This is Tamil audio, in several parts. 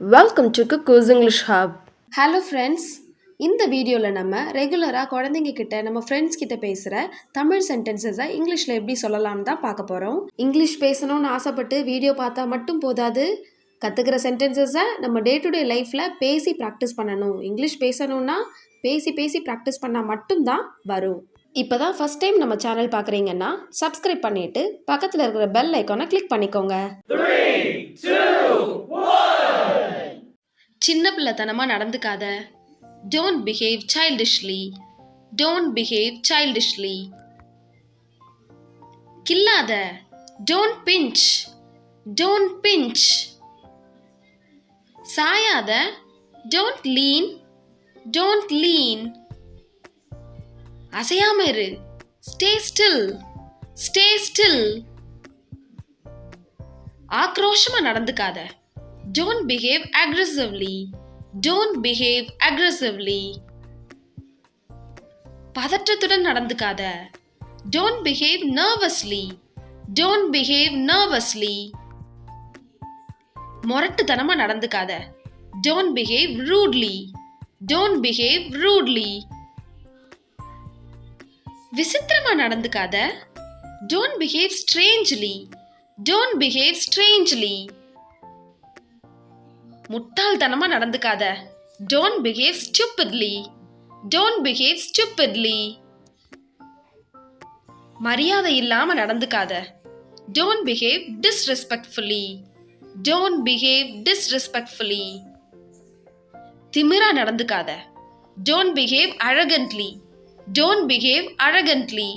Welcome to Cuckoo's English Hub. Hello friends, இந்த வீடியோவில் நம்ம ரெகுலராக குழந்தைங்க கிட்ட நம்ம ஃப்ரெண்ட்ஸ் கிட்ட பேசுகிற தமிழ் சென்டென்சஸை இங்கிலீஷில் எப்படி சொல்லலாம்னு தான் பார்க்க போகிறோம். இங்கிலீஷ் பேசணும்னு ஆசைப்பட்டு வீடியோ பார்த்தா மட்டும் போதாது, கற்றுக்கிற சென்டென்சஸை நம்ம டே டு டே லைஃப்பில் பேசி ப்ராக்டிஸ் பண்ணணும். இங்கிலீஷ் பேசணும்னா பேசி ப்ராக்டிஸ் பண்ணால் மட்டும்தான் வரும். இப்போ தான் ஃபஸ்ட் டைம் நம்ம சேனல் பார்க்குறீங்கன்னா சப்ஸ்கிரைப் பண்ணிவிட்டு பக்கத்தில் இருக்கிற பெல் ஐக்கானை கிளிக் பண்ணிக்கோங்க. 3, 2, 1. சின்ன பிள்ளைத்தனமாக நடந்துக்காத. Don't behave childishly. Don't behave childishly. கில்லாத. Don't pinch. Don't pinch. சாயாத. Don't lean. Don't lean. அசையாம இரு. Stay still. Stay still. ஆக்ரோஷமா நடந்துக்காத. Don't behave aggressively. Don't behave aggressively. பதற்றத்துடன் நடந்துக்காத. Don't behave nervously. Don't behave nervously. முரட்டுத்தனமா நடந்துக்காத. Don't behave rudely. Don't behave rudely. விசித்திரமா நடந்துக்காத. Don't behave strangely. Don't behave strangely. முட்டாள்தனமா நடந்துக்காத. Don't behave stupidly. Don't behave stupidly. மரியாதை இல்லாம நடந்துக்காத. Don't behave disrespectfully. Don't behave disrespectfully. திமிரா நடந்துக்காத. Don't behave arrogantly. Don't behave arrogantly.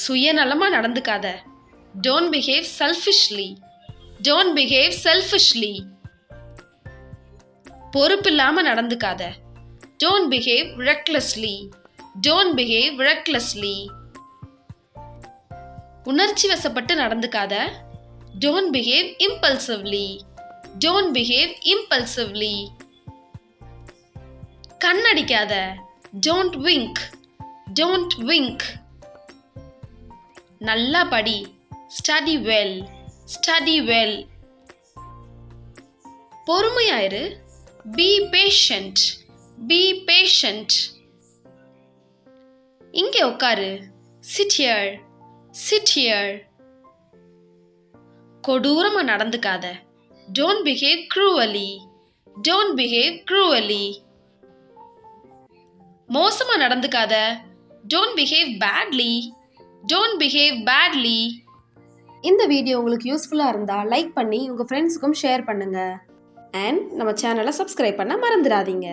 சுயநலமா நடந்துக்காத. Don't behave selfishly. Don't behave selfishly. பொறுப்பில்லாம நடந்துக்காத. Don't behave recklessly. Don't behave recklessly. உணர்ச்சி வசப்பட்டு நடந்துக்காத. Don't behave impulsively. Don't behave impulsively. கண்ணடிக்காத. Don't wink. Don't wink. நல்லா படி. Study well. Study well. பொறுமையாயிரு. Be patient. Be patient. இங்கே உட்காரு. Sit here. Sit here. கொடூரமா நடந்துக்காத. Don't behave cruelly. Don't behave cruelly. மோசமா நடந்துக்காத. Don't behave badly. Don't behave badly. இந்த வீடியோ உங்களுக்கு யூஸ்ஃபுல்லாக இருந்தால் லைக் பண்ணி உங்கள் ஃப்ரெண்ட்ஸுக்கும் ஷேர் பண்ணுங்கள். அண்ட் நம்ம சேனலை சப்ஸ்கிரைப் பண்ண மறந்துடாதீங்க.